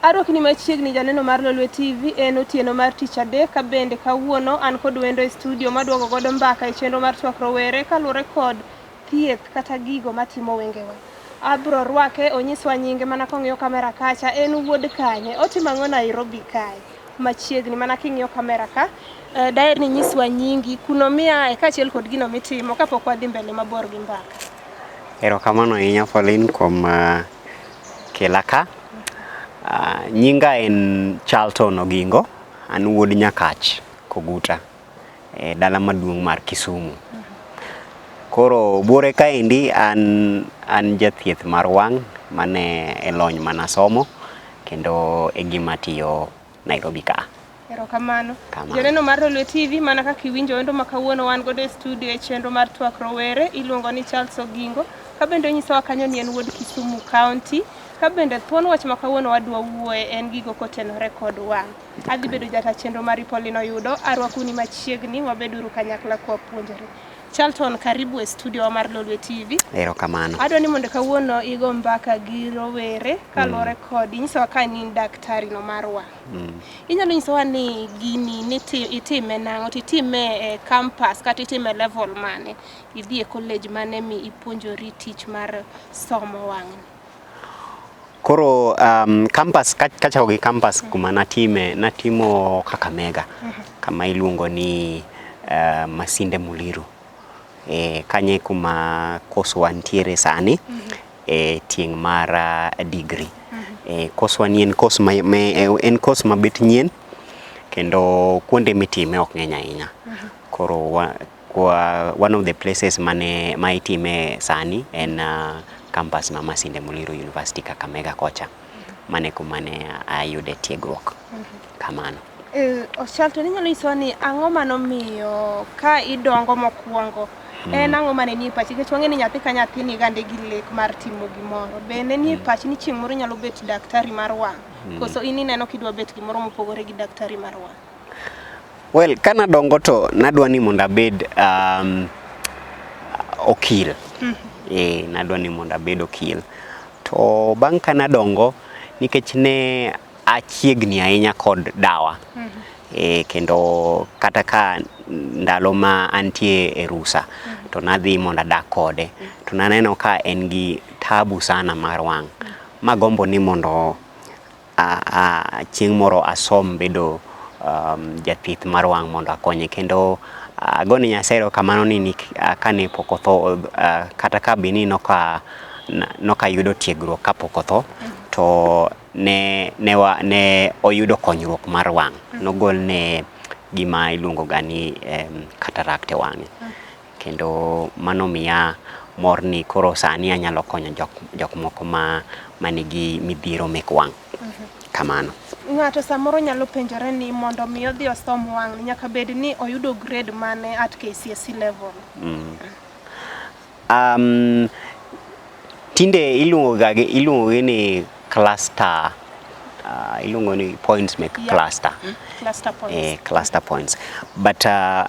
Arwakni machiegni janeno mar Lolwe TV en otieno mar tich adek ka bende kawuono an kod wendo e studio maduogo godo mbaka e chenro mar twak rowere kaluwore kod thieth kata gigo matimo wengewa. Abro rwake onyiswa nyinge mana kong'iyo kamera kacha en wuod kanye otimo ang'o Nairobi kae machiegni mana king'iyo kamera ka daher ni nyiswa nyingi kuno miae kaachiel kod gino mitimo kapok wadhi mbele mabor gi mbaka. Erokamano ahinya Pauline kuom kela ka. Nyinga en Charlton Ogingo, an wuod Nyakach Koguta e dala maduong' mar Kisumu. Koro buore kaendi an jathieth mar wang' mane e lony manasomo kendo e gima tiyo Nairobi ka. Erokamano. Janeno mar Lolwe TV mana kaka iwinjo wendo ma kawuono wan godo e studio e chenro mar twak rowere iluongo ni Charles Ogingo. Ka bende onyisowa kanyo ni en wuod Kisumu County. Ka bende thuon wach ma kawuono wadwa wuoye en gigo kotenore kod wang'. Adhi bedo jata chenro mar Pauline Oyudo, arwakuni machiegni wabeduru kanyakla kwa puonjore. Charlton, karibu e studio mar Lolwe TV. Erokamano. Adwa ni mondo kawuono igo mbaka gi rowere kaluwore kod inyisowa ka in daktari no mar wang'. Inyalo nyisowa ni gini itime nang'o, titime e campus kata itime level mane, idhi e college mane mi ipuonjori tich mar somo wang'. Koro campus kachako gi campus kuma natimo Kakamega kama iluongo ni Masinde Muliro. Kanye kuma koswa ntiere sani e tieng' mar degree. Koswa ni en kos mabet nyien kendo kuonde mitime ok ng'eny ahinya. Koro one of the places ma itime sani en campus ma Masinde Muliro University Kakamega kocha. Mane kuma ne ayude tiegruok. Kamano. Charlton, inyalo nyisowa ni ang'o manomiyo ka idongo mokwongo en ang'o mane nie pachi nikech wang'e ni nyathi ka nyathi ni gande gi lek mar timo gimoro. Bende nie pachi ni chieng' moro nyalo bet daktari mar wang'. Koso in ineno kidwa bet gimoro mopogore gi daktari mar wang'. Well, kana dongo to nadwa ni mondo abed okil. Nadwa ni mondo abed okil. To bang' kana dongo nikech ne achiegni ahinya kod dawa. Kendo kata ka ndalo ma antie e rusa to nadhi mondo adak kode to naneno ka en gi tabu sana mar wang'. Magombo ni mondo chieng' moro asom bedo jathieth mar wang' mondo akonye kendo agone Nyasaye erokamano ni kane pok otho kata ka bini nokayudo tiegruok kapok otho to ne oyudo konyruok mar wang'. Nogol ne gima iluongo ga ni cataract e wang'e. Kendo mano miya mor ni koro sani anyalo konyo jok moko manigi midhiero mek wang'. Kamano. Ng'ato samoro nyalo penjore ni mondo mi odhi osom wang' nyaka bed ni oyudo grade mane at KCSE level. Tinde iluongo ni cluster, iluongo ni points mek cluster. Cluster points. Cluster points. But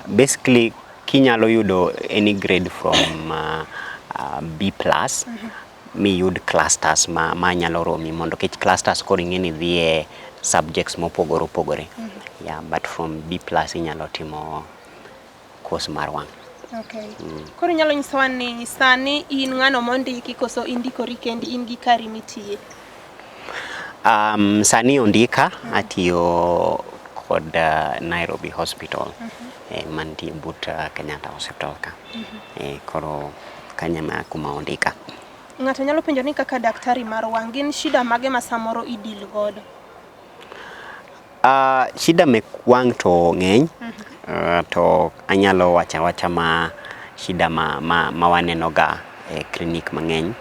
basically kinyalo yudo any grade from B+, mi yud clusters ma nyalo romi mondo kech clusters koro ing'eni dhie subjects mopogore. Yeah, but from B+ inyalo timo course mar wang'. Okay. Koro inyalo nyisowa ni sani in ng'ano mondiki koso indikori kendi in gi kari mitiye? Sani ondika atiyo kod Nairobi Hospital. Mantie but Kenyatta Hospital ka. Koro kanyama kuma ondika. Ng'ato nyalo penjo ni kaka daktari mar wang' gin shida mage ma samoro idil godo? Shida mek wang' to ng'eny. To anyalo wacha ma shida ma waneno ga e klinik mang'eny.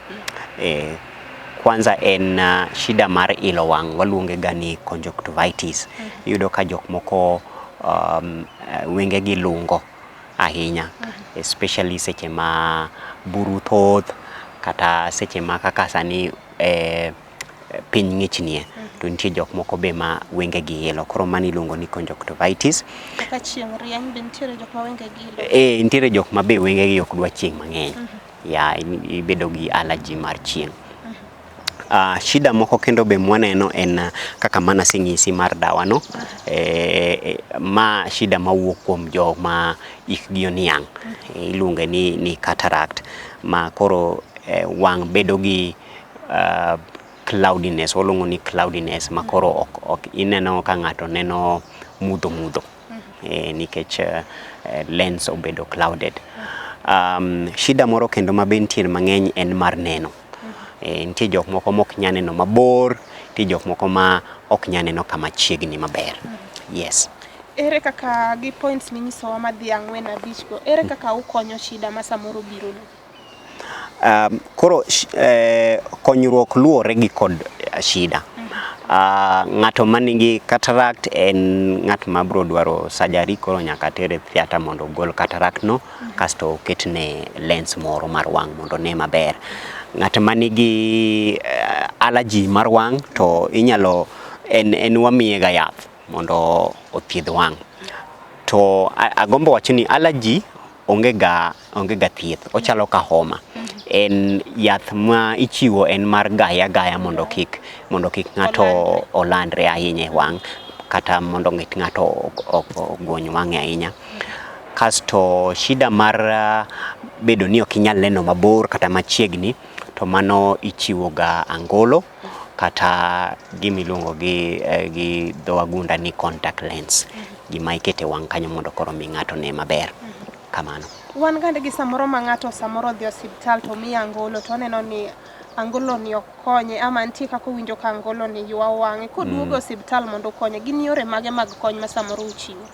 Kwanza en shida mar ilo wang', waluonge ga ni conjunctivitis. Iyudo ka jok moko wenge gi lungo ahinya, especially seche ma buru thoth kata seche ma kaka sani piny ng'ichnie. To nitie jok moko be ma wenge gi ilo, koro mano iluongo ni conjunctivitis. Kaka chieng' rieny be nitiere jok ma wenge gi ilo? Nitiere jok ma be wenge gi ok dwa chieng' mang'eny. Ibedo gi allergy mar chieng'. Shida moko kendo be mwaneno en kaka mana sing'isi mar dawa no, ma shida mawuok kuom jo ma ikgi oniang', iluonge ni cataract, ma koro wang' bedo gi cloudiness, waluongo ni cloudiness, ma koro ok ineno ka ng'ato neno mudho nikech lens obedo clouded. Shida moro kendo ma be nitiere mang'eny en mar neno. Nitie jok moko mok nya neno mabor, nitie jok moko ma ok nya neno kama chiegni maber. Yes. Ere kaka gi points minyisowa madhi ang'wen abich go, ere kaka ukonyo shida ma samoro biro no? Koro konyruok luwore gi kod shida. Ng'ato manigi cataract en ng'at ma biro dwaro surgery, koro nyaka tere theatre mondo ogol cataract no, kasto oketne lens moro mar wang' mondo ne maber. Ng'at manigi allergy mar wang' to inyalo en wamiye ga yath mondo othiedh wang'. To agombo wacho ni allergy onge ga thieth, ochalo ka homa. En yath ma ichiwo en mar gaya mondo kik ng'ato olandre ahinya e wang', kata mondo ng'ato ogony wang'e ahinya. Kasto shida mar bedo ni ok inyal neno mabor kata machiegni, to mano ichiwo ga angolo kata gimiluongo gi dho wagunda ni contact lens, gima ikete wang' kanyo mondo koro mi ng'ato ne maber. Kamano. Wan gande gi samoro ma ng'ato samoro dhi osiptal to miye angolo to oneno ni angolo ni ok konye, ama nitie kaka owinjo ka angolo ni ywa wang'e, koduogo osiptal mondo okonye, gin yore mage mag kony ma samoro uchiwo?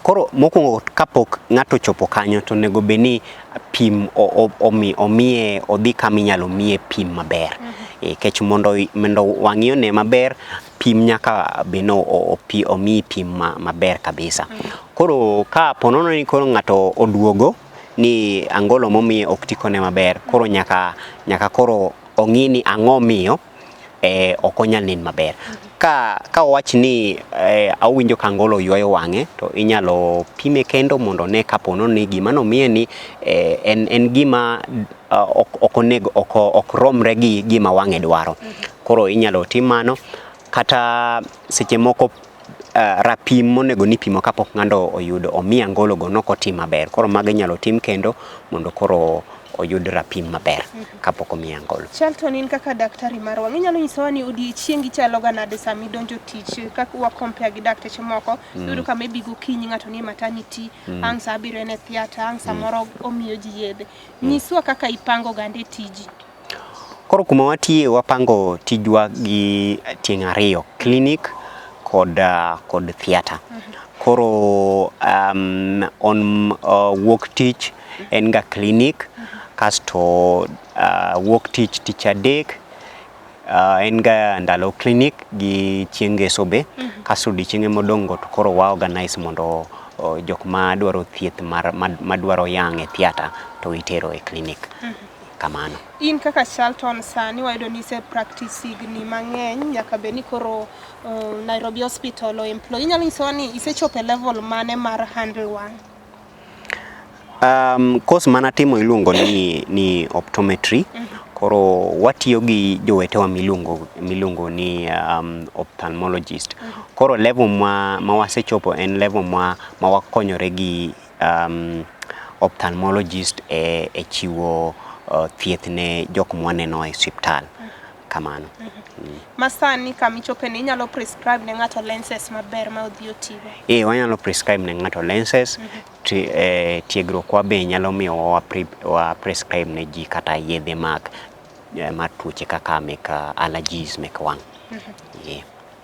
Koro mokwongo kapok ng'ato chopo kanyo to onego bed ni pim omiye, odhi kama inyalo miye pim maber. Kech mondo wang'i one maber, pim nyaka bed ni omiyi pim maber kabisa. Koro ka ponono ni koro ng'ato oduogo ni angolo momiye ok ti kone maber, koro nyaka koro ong'i ni ang'o miyo ok onyal neno maber. Ka owach ni awinjo ka angolo ywayo wang'e, to inyalo pime kendo mondo ne ka ponono ni gima nomiye ni en gima ok romre gi gima wang'e dwaro. Koro inyalo tim mano, kata seche moko rapim monego ni pimo kapok ng'ato oyudo omiye angolo go nokotim maber, koro mago inyalo tim kendo mondo koro oyud rapim maber kapok omiye angolo. Charlton, in kaka daktari mar wang', inyalo nyisowa ni odiechiengi chalo ga nade sama idonjo tich, kaka wa compare gi dakteche moko, iyudo ka maybe gokinyi ng'ato ni maternity, ang' sa 7 en e theatre, ang' samoro omiyo ji yedhe. Nyiswa kaka ipango gande tiji. Koro kuma watiye wapango tijwa gi tieng' ariyo, clinic kod theatre. Koro on wuok tich en ga clinic, kasto wuok tich adek en ga ndalo clinic gi chieng' ngeso be, kasto odiochienge modong' go to koro wa organize mondo jok ma dwaro thieth madwaro yang' e theatre to itero e clinic. Kamano. In kaka Charlton sani wayudo ni ise practice higni mang'eny, nyaka be ni koro Nairobi Hospital o employ. Inyalo nyisowa ni isechopo e level mane mar handle wang'? Course mana timo iluongo ni optometry. Koro watiyo gi jowetewa miluongo ni ophthalmologist. Koro level ma wasechopo en level ma wakonyore gi ophthalmologist e chiwo thieth ne jok mwaneno e osiptal. Kamano. Masani kamichope ni inyalo prescribe ne ng'ato lenses maber ma odhi otigo? Wanyalo prescribe ne ng'ato lenses. Tiegruok wa be nyalo miyo wa prescribe ne ji kata yedhe mag tuoche kaka mek allergies mek wang'.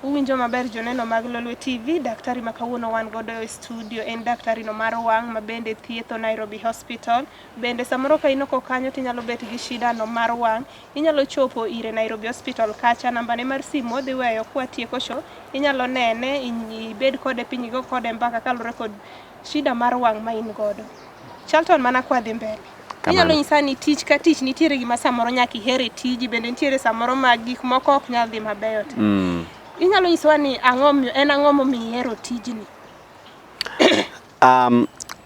Uwinjo maber joneno mag Lolwe TV, daktari ma kawuono wan godo e studio en daktari no mar wang' ma bende thietho Nairobi Hospital. Bende samoro ka in oko kanyo tinyalo bet gi shida no mar wang', inyalo chopo ire Nairobi Hospital kacha, namba ne mar simu odhi weyo kwa tieko show, inyalo nene, ibed kode piny, go kode mbaka kalure kod shida mar wang' ma in godo. Charlton, mana kwa dhi mbele. Inyalo nyisa ni tich ka tich nitiere gima samoro nyaka ihere tiji, bende nitiere samoro ma gik moko ok nyal dhi mabeyo te. Inyalo nyisowa ni en ang'o momiyo ihero tijni?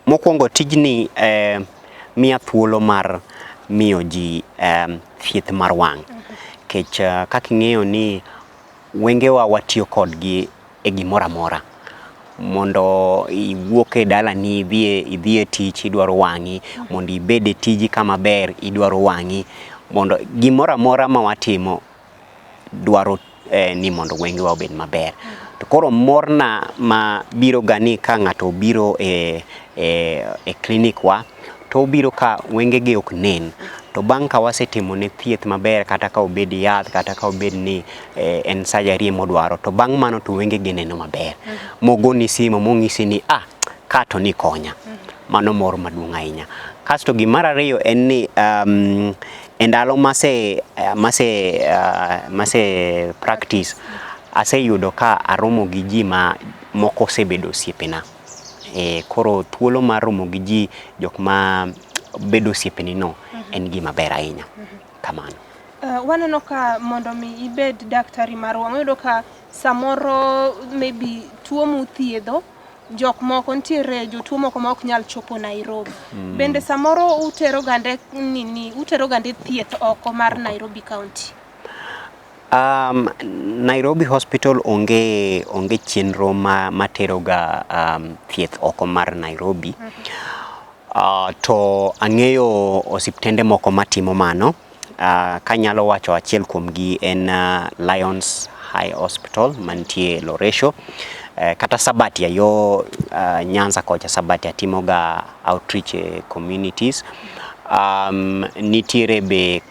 Mokwongo tijni miya thuolo mar miyo ji thieth mar wang'. nikech kaka ing'eyo ni wengewa watiyo kodgi e gimoro amora. Mondo iwuok e dalani idhi e tich idwaro wang'i, mondo ibed e tiji kama ber idwaro wang'i, mondo gimoro amora ma watimo dwaro ni mondo wengewa obed maber. To koro morna ma biro gani ka ng'ato biro e klinik wa, to obiro ka wengege ok nen. To bang' ka wasetimo ne thieth maber, kata ka obed yath, kata ka obed ni en surgery modwaro, to bang' mano to wengege neno maber. Mogoni simu mong'isi ni ka to ni konya. Mano mor maduong' ahinya. Kasto gimar ariyo en ni e ndalo mase practice, aseyudo ka aromo gi ji ma moko osebedo osiepena. Koro thuolo mar romo gi ji jok ma bedo osiepeni no en gima ber ahinya. Kamano. Waneno ka mondo mi ibed daktari mar wang', uyudo ka samoro maybe tuo muthiedho jok moko ntiere jotuo moko ma ok nyal chopo Nairobi. Bende samoro utero gande thieth oko mar Nairobi County? Nairobi Hospital onge chenro matero ga thieth oko mar Nairobi. To ang'eyo osiptende moko matimo mano. Kanyalo wacho achiel kuomgi en Lions High Hospital mantie Loresho. Kata Sabatia yo Nyanza kocha, Sabatia timo ga outreach communities. Nitiere be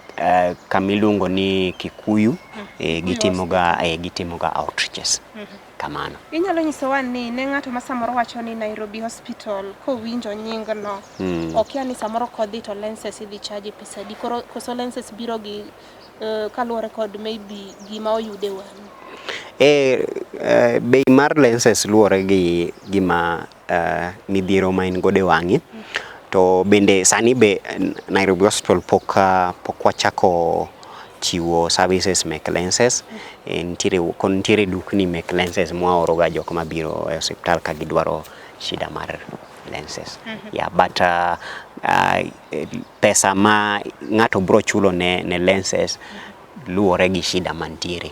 kamilungo ni Kikuyu, gitimo ga outreaches. Kamano. Inyalo nyisowa ni ne ng'ato ma samoro wacho ni Nairobi Hospital kowinjo nying no, okia ni samoro kodhi to lenses idhi charge pesa di, koso lenses biro gi kaluwore kod maybe gima oyude wang'? Bei mar lenses luwore gi gima midhiero ma in gode wang'i. To bende sani be Nairobi Hospital pok wachako chiwo services mek lenses. Nitiere dukni mek lenses mwaoro ga jok mabiro e hospital ka gidwaro shida mar lenses. But pesa ma ng'ato bro chulo ne lenses luwore gi shida mantiere.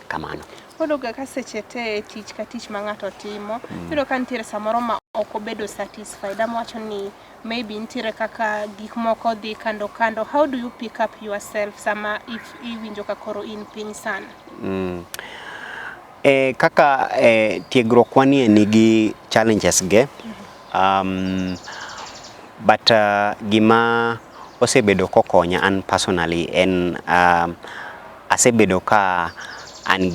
Kamano. Odoga ka seche te tich ka tich ma ng'ato timo, yudo ka nitiere samoro ma ok obedo satisfied, wacho ni maybe nitiere kaka gik moko dhi kando. How do you pick up yourself sama if iwinjo ka koro in piny sana? Kaka tiegruok wanie nigi challenges ge, but gima osebedo kokonya an personally en asebedo ka an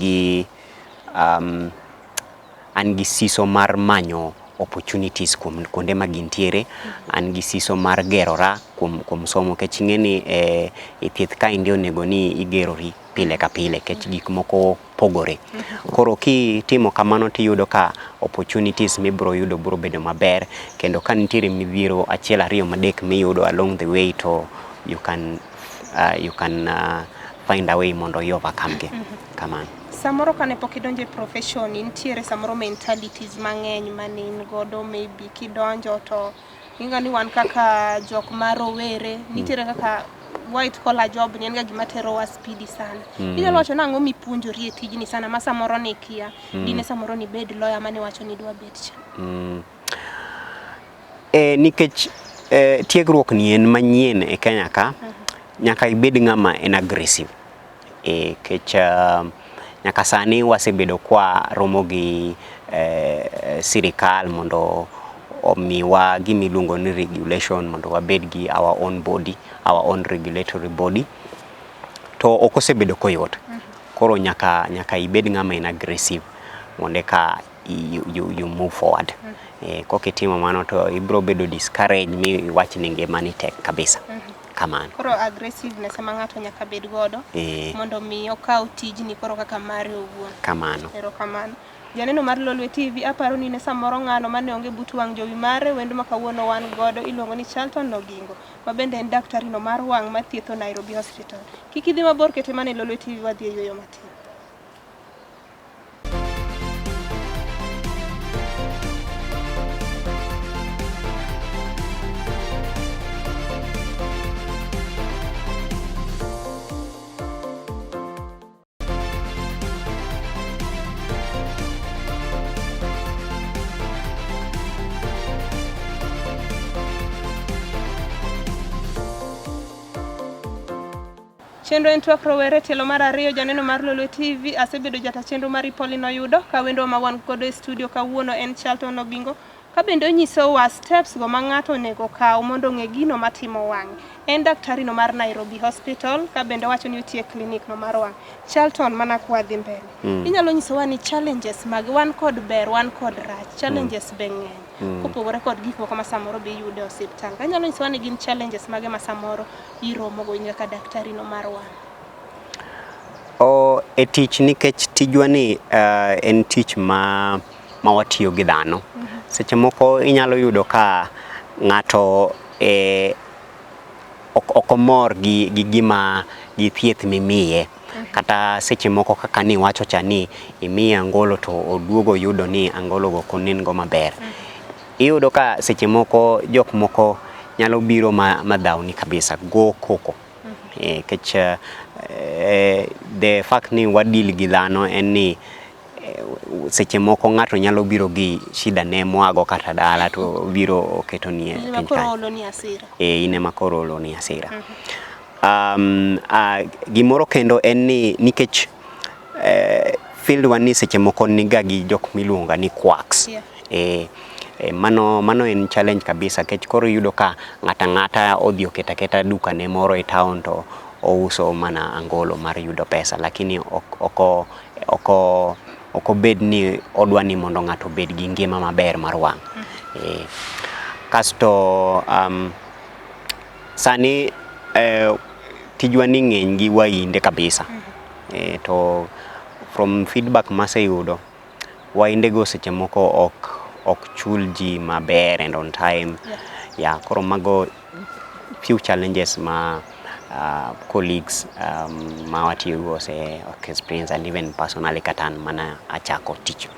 gi siso mar manyo opportunities kuonde ma gintiere. An gi siso mar gerora kuom somo, kech ing'eni e thieth ka indi onego ni igerori pile ka pile, kech gik moko pogore. Koro kitimo kamano tiyudo ka opportunities mibro yudo bro bedo maber, kendo ka nitiere midhiero achiel ariyo madek miyudo along the way, to you can find a way mondo you overcome ge. Kamano. Samoro kane pok idonje profession, nitiere samoro mentalities mang'eny manin godo, maybe kidonjo to inga ni wan kaka jok marowere, nitiere kaka white collar job ni en ga gima tero wa speedy sana. Inyalo wacho nang'o mipuonjori e tijni sana ma samoro ni kia, dine samoro ni bed lawyer mane wacho ni dwa bet cha? Nikech tiegruok ni en manyien e Kenya ka, nyaka ibed ng'ama en aggressive. Kech nyaka sani wasebedo kwa romo gi sirikal mondo omiwa gimiluongo ni regulation, mondo wabed gi our own body, our own regulatory body. To ok osebedo koyot. Koro nyaka ibed ng'ama en aggressive mondo ka you move forward. Kokitimo mano to ibro bedo discouraged mi wach ni ngima ni tek kabisa. Kamano. Koro aggressiveness ma ng'ato nyaka bed godo mondo mi okaw tijni koro kaka mare owuon. Kamano. Kamano. Janeno mar Lolwe TV, aparo ni ne samoro ng'ano mane onge but wang' jowi mare, wendo ma kawuono wan godo iluongo ni Charlton Nogingo, ma bende en daktari no mar wang' mathietho Nairobi Hospital. Kik idhi mabor, kete mane Lolwe TV wadhi e yueyo matin. Chenro en twak rowere tielo mar ariyo janeno mar Lolwe TV asebedo jata chenro mar Ipoli noyudo ka wendo ma wan kod e studio kawuono en Charlton Ogingo ka bende onyisowa steps go ma ng'ato onego kaw mondo ng'e gino matimo wang'. En daktari no mar Nairobi Hospital ka bende wacho ni otie clinic no mar wang'. Charlton mana kwa dhi mbele. Inyalo nyisowa ni challenges mag wan kod ber wan kod rach. Challenges be ng'eny. Kopogore kod gik moko ma samoro be iyudo e osiptal. Inyalo nyisowa ni gin challenges mage ma samoro iromo go kaka daktari no mar wang'. E tich nikech tijwa ni en tich ma watiyo gi dhano. Seche moko inyalo yudo ka ng'ato okomor gi gima gi thieth mimiye. Kata seche moko kaka ni wacho cha ni imiye angolo to oduogo yudo ni angolo go konen go maber. Iyudo ka seche moko jok moko nyalo biro madhawni kabisa go koko. Kech the fact ni wadil gi dhano en ni seche moko ng'ato nyalo biro gi shida ne moago kata dala to biro keto ni ine makoro olo ni asira. Gimoro kendo en ni nikech field wan ni seche moko niga gi jok miluonga ni quacks. Mano en challenge kabisa kech koro yudo ka ng'ata odhi oketa duka ne moro e town to ouso mana angolo mar yudo pesa lakini oko bed ni odwa ni mondo ng'ato bed gi ngima maber mar wang'. Kasto sani tijwa ni ng'eny gi wainde kabisa. To from feedback maseyudo wainde go seche moko ok chul ji maber and on time. Koro mago few challenges ma colleagues ma watiyo go experience and even personally katan mana achako tich.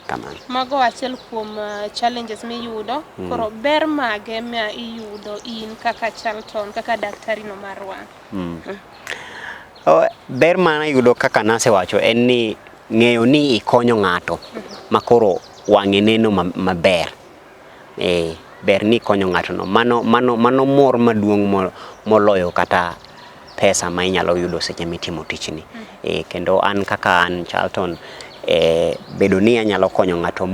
Kamano. Mago achiel kuom challenges miyudo. Koro ber mage ma iyudo in kaka Charlton kaka daktari no mar wang'. Ber mana yudo kaka nasewacho en ni ng'eyo ni ikonyo ng'ato makoro wang'e neno maber. Ber ni konyo ng'ato no mano mor maduong' moloyo kata pesa ma inyalo yudo seche mitimo tichni. Kendo an kaka an Charlton bedo ni anyalo konyo ng'ato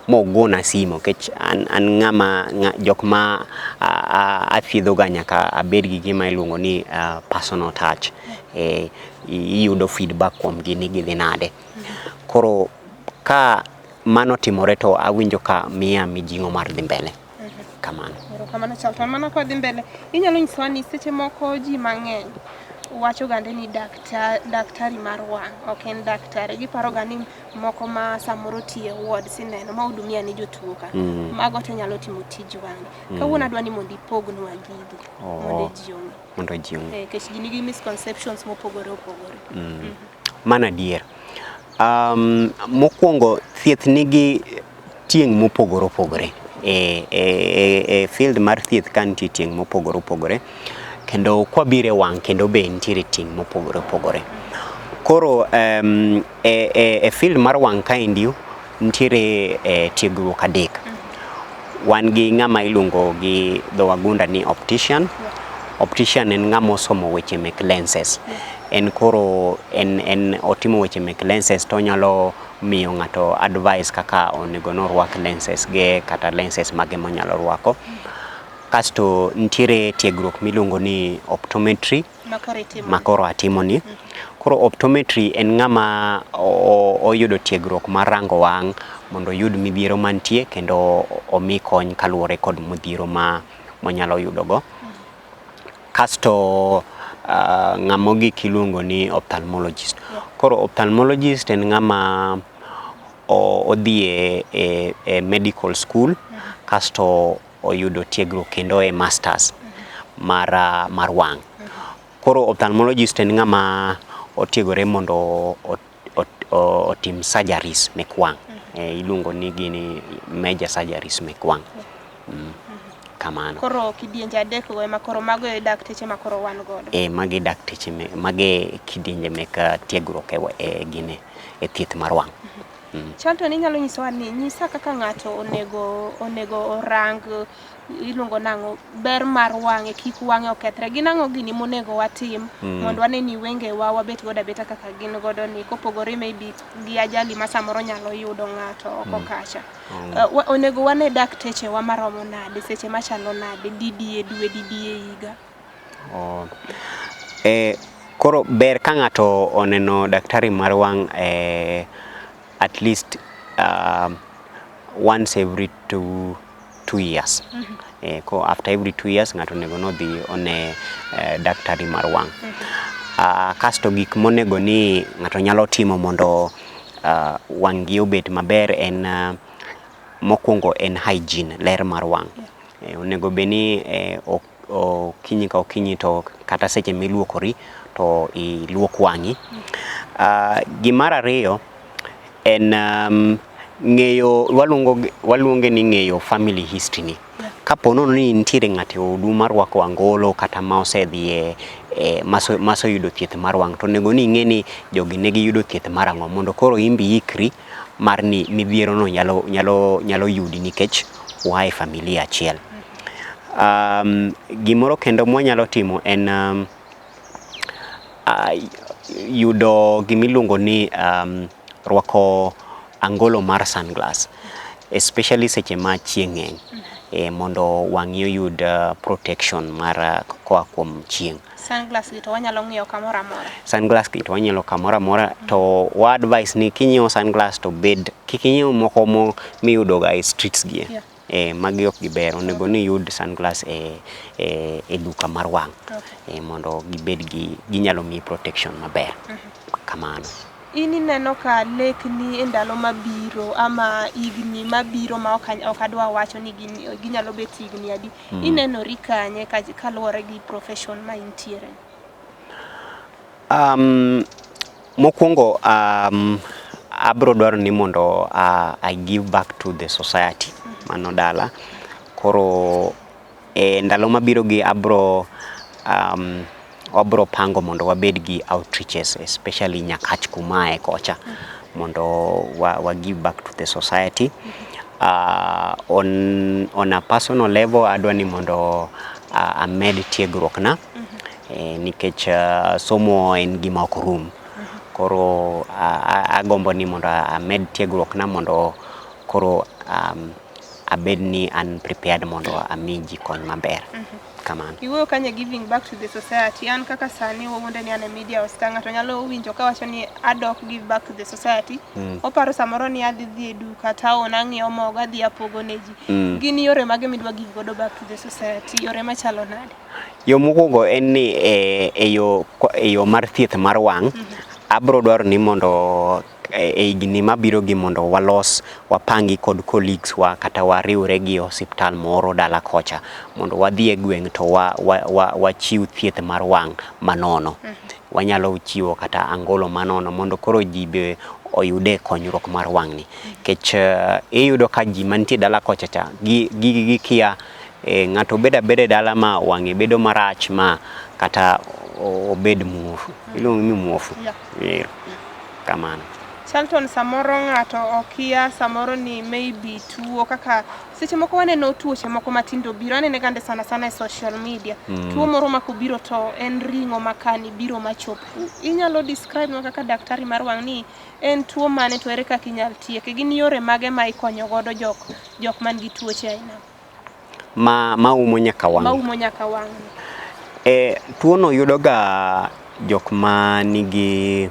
mogona simo kech an ng'ama jok ma athiedho ga nyaka abed gi gima iluongo ni personal touch. Iyudo feedback kuom gini gidhi nade. Koro ka mano timore to awinjo ka miya mijing'o mar dhi mbele. Kamano. Kamano Charlton mana kwa dhi mbele. Inyalo nyisowa ni seche moko ji mang'eny wacho gande ni daktari mar wang' ok en daktari. Giparo ga ni moko ma samoro tiye ward sineno ma hudumia ni jotuo ka. Mago to nyalo timo tij wang'. Kawuono adwa ni mondo ipognwa gigi mondo ji ong'e. Kech ji nigi misconceptions mopogore opogore. Mana dier. Mokwongo thieth nigi tieng' mopogore opogore. Field mar thieth ka nitie tieng' mopogore opogore kendo kwabire wang' kendo be nitiere tieng' mopogore opogore. Koro field mar wang' kaendi nitiere tiegruok adek. Wan gi ng'ama iluongo gi dho wagunda ni optician. Optician en ng'ama osomo weche mek lenses. En koro en otimo weche mek lenses to nyalo miyo ng'ato advice kaka onego norwak lenses ge kata lenses mage monyalo rwako. Kasto nitiere tiegruok miluongo ni optometry makoro atimo ni. Koro optometry en ng'ama oyudo tiegruok mar rango wang' mondo oyud midhiero mantie kendo omi kony kaluwore kod midhiero monyalo yudo go. Kasto ng'amogik iluongo ni ophthalmologist. Koro ophthalmologist en ng'ama odhi e medical school kasto oyudo tiegruok kendo e masters mar wang'. Koro ophthalmologist en ng'ama otiegore mondo otim surgeries mek wang'. Iluongo ni gini major surgeries mek wang'. Kamano. Koro kidienje adek go ema koro mago e dakteche ma koro wan godo. Magi dakteche mage kidienje mek tiegruok e gine e thieth mar wang'. Charlton inyalo nyisowa ni nyisa kaka ng'ato onego orang iluongo nang'o ber mar wang'e kik wang'e okethre. Gin ang'o gini monego watim mondo wane ni wengewa wabet godo abeta kaka gin godo ni kopogore maybe gi ajali ma samoro nyalo yudo ng'ato oko kacha. Onego wane daktechewa maromo nade seche machalo nade didi e dwe didi e higa? Koro ber ka ng'ato oneno daktari mar wang' at least once every 2 years. Ko after every 2 years ng'ato onego nodhi one daktari mar wang'. Kasto gik monego ni ng'ato nyalo timo mondo wang'gi obed maber en mokwongo en hygiene, ler mar wang'. Onego beni okinyi ka okinyi to kata seche miluokori to iluok wang'i. Gimar ariyo en ng'eyo, waluonge ni ng'eyo family history ni. Kapo nono ni nitiere ng'ato odu marwako angolo kata ma osedhi masoyudo thieth mar wang', to onego ni ing'e ni jogi ne giyudo thieth mar ang'o mondo koro imbi ikri mar ni midhiero no nyalo yudi nikech uae familia achiel. Gimoro kendo mwanyalo timo en yudo gimiluongo ni rwako angolo mar sunglass, especially seche ma chieng' ng'eny, mondo wang'i oyud protection mar koa kuom chieng'. Sunglass gi to wanyalo ng'iyo kamoro amora. Sunglass gi to wanyalo kamoro amora, to wa advice ni kinyiewo sunglass to kik inyiew moko miyudo ga e streets gi. Magi ok giber, onego ni yud sunglass e duka mar wang', mondo ginyalo miyi protection maber. Kamano. In ineno ka lekni e ndalo mabiro ama higni mabiro ma ok adwa wacho ni ginyalo bet higni adi, inenori kanye kaluwore gi profession ma intiere? Mokwongo abro dwaro ni mondo I give back to the society mano dala. Koro ndalo mabiro gi wabro pango mondo wabed gi outreaches, especially Nyakach kumae kocha, mondo wa give back to the society. On a personal level adwa ni mondo amed tiegruok na, nikech somo en gima ok rum. Koro agombo ni mondo amed tiegruok na mondo koro abed ni unprepared mondo amiji kony maber. Kamano. Iwuoyo kanye giving back to the society, an kaka sani wawuonde ni an e media house, ng'ato nyalo winjo ka wacho ni adok give back to the society, oparo samoro ni adhi e duka taon ang'iewo mogo adhi apogo ne ji. Gin yore mage midwa give godo back to the society, yore machalo nade? Yo mokwongo en ni e yo mar thieth mar wang', abro dwaro ni mondo higni mabiro gi mondo wapangi kod colleagues wa kata wariwre gi osiptal moro dala kocha mondo wadhi e gweng' to wachiw thieth mar wang' manono. Wanyalo chiwo kata angolo manono mondo koro ji be oyude konyruok mar wang' ni. Kech iyudo ka ji mantie dala kocha cha gi kia ng'ato bedo abeda dala ma wang'e bedo marach ma kata obed muofu. Iluongo ni muofu. Kamano. Charlton, samoro ng'ato okia samoro ni maybe tuo kaka seche moko waneno tuoche moko matindo biro, anene gande sana e social media. Tuo moro makobiro to en ring'o makani biro machopo. Inyalo describe nwa kaka daktari mar wang' ni en tuo mane to ere kaka inyal tieke? Gin yore mage ma ikonyo godo jok man gi tuoche aina maumo nyaka wang'? Maumo nyaka wang'. Tuo no yudo ga jok ma nigi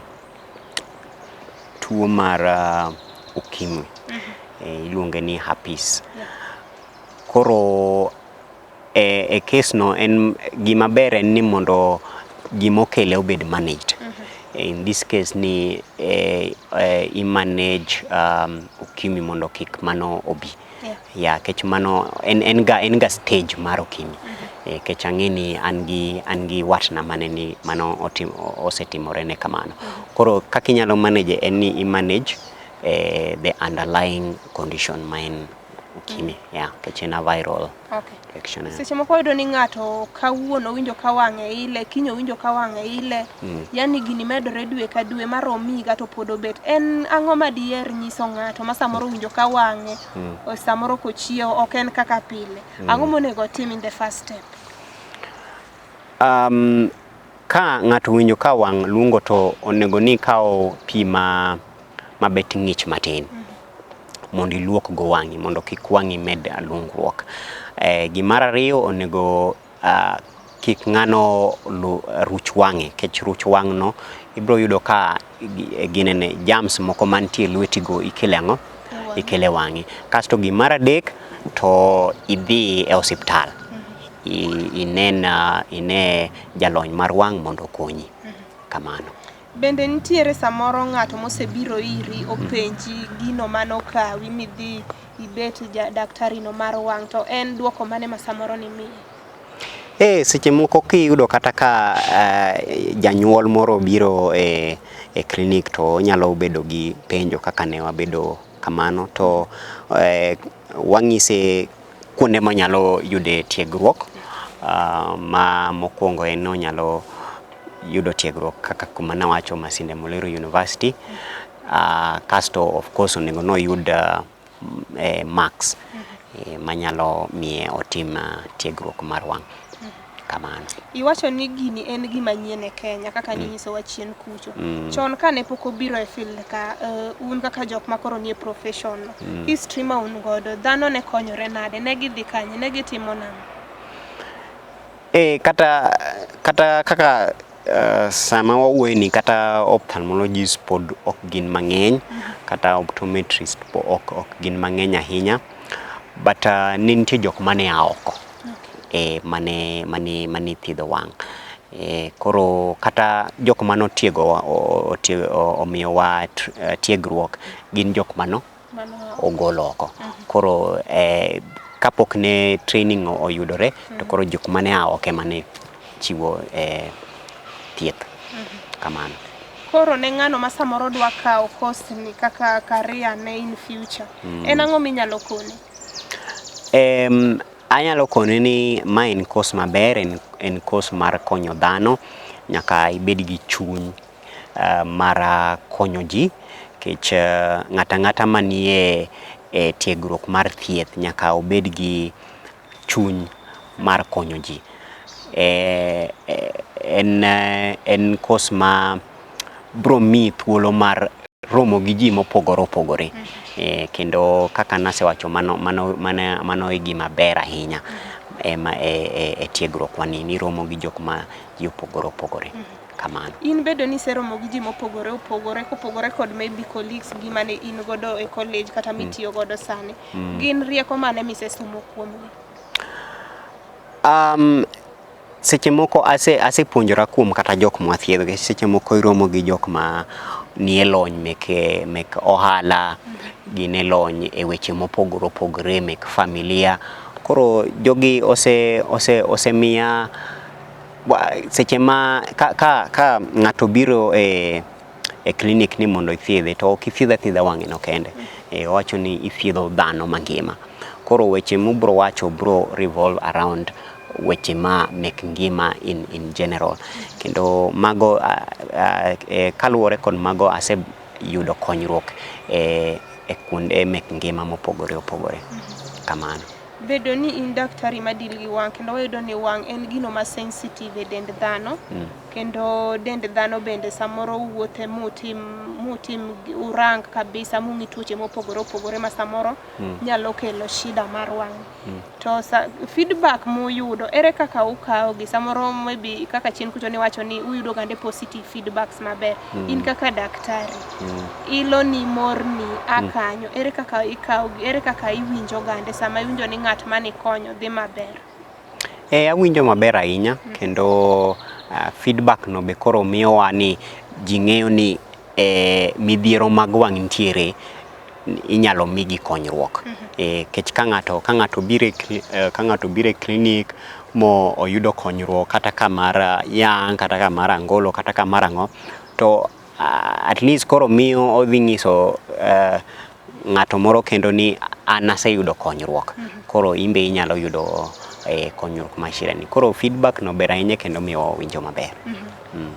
tuo mar ukimwi, iluonge ni herpes. Koro e case no en gima ber en ni mondo gimokele obed managed. In this case ni i-manage ukimwi mondo kik mano obi. Kech mano en ga stage mar ukimwi. Kech ang'e ni an gi watna mane ni mano osetimore ne kamano. Koro kaka inyalo manage en ni i-manage the underlying condition ma en ukimwi kech en a viral Okay. infection. Seche moko yudo ni ng'ato kawuono winjo ka wang'e ile, kiny winjo ka wang'e ile, yani gini medore dwe ka dwe marom higa to pod obet. En ang'o ma diher nyiso ng'ato ma samoro winjo ka wang'e, samoro kochiewo ok en kaka pile. Ang'o monego tim in the first step? Ka ng'ato winjo ka wang' lungo to onego ni kao pi mabet ng'ich matin mondo iluok go wang'i mondo kik wang'i med lungruok. Gimar ariyo onego kik ng'ano ruch wang'e, kech ruch wang' no ibro yudo ka ginene germs moko mantie lweti go ikele ang'o? Ikele wang'i. Kasto gimar adek to idhi e osiptal. Ine jalony mar wang' mondo konyi. Kamano. Bende nitiere samoro ng'ato mosebiro iri openji gino manokawi midhi ibet daktari no mar wang' to en duoko mane ma samoro ni miye? Seche moko kiyudo kata ka janyuol moro biro e klinik to nyalo bedo gi penjo kaka ne wabedo kamano to wang'ise kuonde manyalo yude tiegruok. Ma mokwongo en onyalo yudo tiegruok kaka kuma nawacho Masinde Muliro University. Kasto of course onego no yud marks manyalo miye otim tiegruok mar wang'. Kamano. Iwacho ni gini en gima nyien e Kenya kaka ninyiso wa chien kucho. Chon kane pok obiro e field ka un kaka jok makoro nie profession. History ma un godo, dhano ne konyore nade, ne gidhi kanye, ne gitimo nang'o? Kata kaka sama wawuoyeni kata ophthalmologist pod ok gin mang'eny, kata optometrist ok gin mang'eny ahinya, but nitie jok mane a oko. Mane thiedho wang'. Koro kata jok mano omiyowa tiegruok gin jok mano ogolo oko. Koro kapok ne training oyudore to koro jok mane a oko mane chiwo thieth. Kamano. Koro ne ng'ano ma samoro dwa kawo course ni kaka career ne in future, en ang'o minyalo kone? Anyalo kone ni ma en course maber, en course mar konyo dhano. Nyaka ibed gi chuny mar konyo ji, kech ng'ata manie tiegruok mar thieth nyaka obed gi chuny mar konyo ji. En course ma bro mi thuolo mar romo gi ji mopogore opogore. Kendo kaka nasewacho mano e gima ber ahinya e tiegruok wani, ni romo gi jok ma ji opogore opogore. Kamano. In bedo ni seromo gi ji mopogore opogore kopogore kod maybe colleagues gi mane in godo e college kata mitiyo godo sani, gin rieko mane misesomo kuomgi? Seche moko asepuonjora kuom kata jok mwathiedho, seche moko iromo gi jok ma nie lony mek ohala, gine lony e weche mopogore opogore mek familia. Koro jogi osemiya seche ma ka ng'ato biro e klinik ni mondo ithiedhe to ok ithiedha thiedha wang'e no kende. Owacho ni ithiedho dhano mangima. Koro weche mubro wacho bro revolve around weche ma mek ngima in general. Kendo mago kaluwore kod mago aseyudo konyruok e kuonde mek ngima mopogore opogore. Kamano. Bedo ni in daktari madil gi wang', kendo wayudo ni wang' en gino ma sensitive e dend dhano, kendo dend dhano bende samoro wuothe mutim urang kabisa mung'i tuoche mopogore opogore ma samoro nyalo kelo shida mar wang'. To feedback muyudo, ere kaka ukawo gi samoro maybe kaka chien kucho ni wacho ni uyudo gande positive feedbacks maber. In kaka daktari, ilo ni morni akanyo, ere kaka ikawo gi, ere kaka iwinjo gande sama iwinjo ni ng'at mani konyo dhi maber? Awinjo maber ahinya, kendo feedback no be koro miyowa ni ji ng'eyo ni midhiero mag wang' nitiere, inyalo migi konyruok. Kech ka ng'ato biro e klinik mo oyudo konyruok kata ka mar yang', kata ka mar angolo, kata ka mar ang'o, to at least koro miyo odhi ng'iso ng'ato moro kendo ni an aseyudo konyruok. Koro imbe inyalo yudo konyruok machirani. Koro feedback no ber ahinya kendo miyo winjo maber.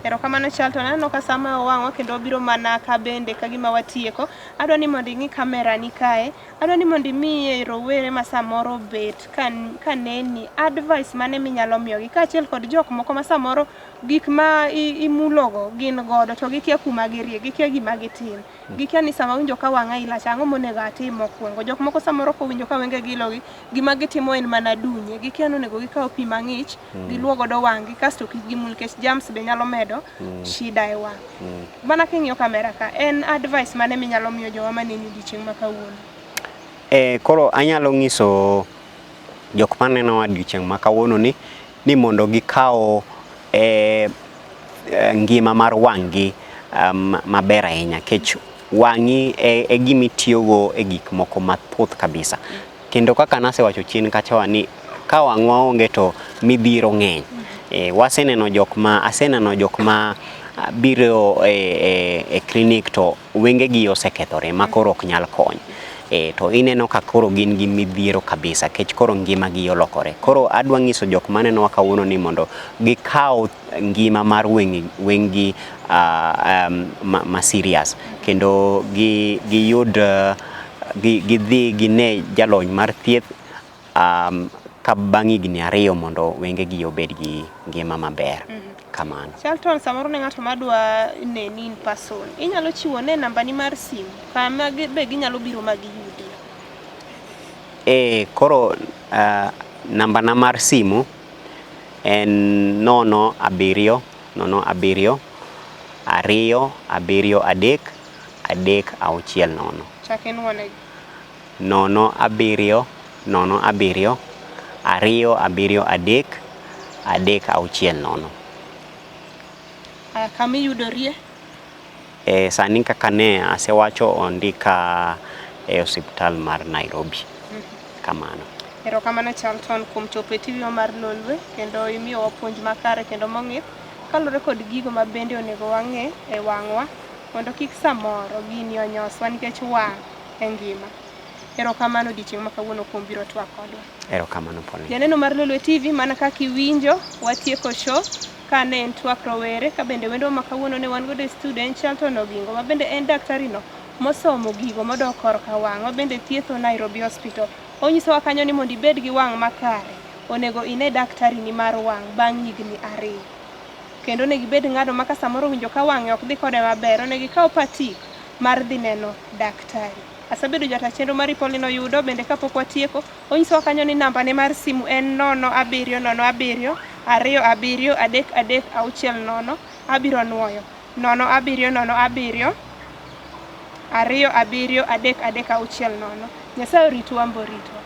Erokamano Charlton, aneno ka sama owang'wa kendo obiro mana ka bende ka gima watieko. Adwa ni mondo ing'i kamera ni kae. Adwa ni mondo imiye rowere ma samoro bet ka neni advice mane minyalo miyogi kaachiel kod jok moko ma samoro gik ma imulogo gin godo to gikia kuma girie, gikia gima gitim. Gikia ni sama winjo ka wang'a ilach ang'o monego atim mokwongo. Jok moko samoro kowinjo ka wenge gilogi gima gitimo en mana dunye. Gikia ni onego gikaw pi mang'ich giluo godo wang'gi kasto kik gimul nikech germs be nyalo medo shida e wang'. Mana king'iyo kamera ka en advice mane minyalo miyo jowa maneni odiochieng' ma kawuono. Koro anyalo ng'iso jok maneno odiochieng' ma kawuono ni mondo gikaw ngima mar wang'gi maber ahinya, kech wang'i e gimitiyogo e gik moko mathoth kabisa. Kendo kaka nasewacho chien kacha ni ka wang'wa onge to midhiero ng'eny. Aseneno jok ma biro e klinik to wengegi osekethore ma koro ok nyal kony. To ineno ka koro gin gi midhiero kabisa kech koro ngimagi olokore. Koro adwa ng'iso jok maneno kawuono ni mondo gikaw ngima mar weng'gi ma serious kendo giyud gidhi gine jalony mar thieth ka bang' higni 2 mondo wengegi obed gi ngima maber. Kamano. Charlton, samoro ne ng'ato madwa neni in person, inyalo chiwo ne nambani mar simu kama be ginyalo biro magiyudi? Koro nambana mar simu en 07 273 360. Chake nuonegi. 07 273 360. Kama iyudorie? Sani kaka ne asewacho ondika e osiptal mar Nairobi. Kamano. Erokamano Charlton kuom chopo e TV mar Lolwe kendo imiyowa puonj makare kendo mong'ith kalure kod gigo ma bende onego wang'e e wang'wa mondo kik samoro gini onyoswa nikech wang' e ngima. Erokamano odiochieng' ma kawuono kuom biro twak kodwa. Erokamano Pauline. Janeno mar Lolwe TV mana kaka iwinjo watieko show kane en twak rowere ka bende wendo ma kawuono ne wan godo e studio en Charlton Ogingo ma bende en daktari no mosomo gigo modok korka wang' bende thietho Nairobi Hospital. Onyisowa kanyo ni mondo ibed gi wang' makare onego ine daktari ni mar wang' bang' higni 2. Kendo onego ibed ng'ano ma ka samoro winjo ka wang'e ok dhi kode maber onego ikaw patik mar dhi neno daktari. Asabedo jata chenro mar Pauline Oyudo bende kapok watieko onyisowa kanyo ni nambane mar simu en 0707 273 abiro nuoyo 0707 273 360. Nyasaye oritwa, Ambo ritwa.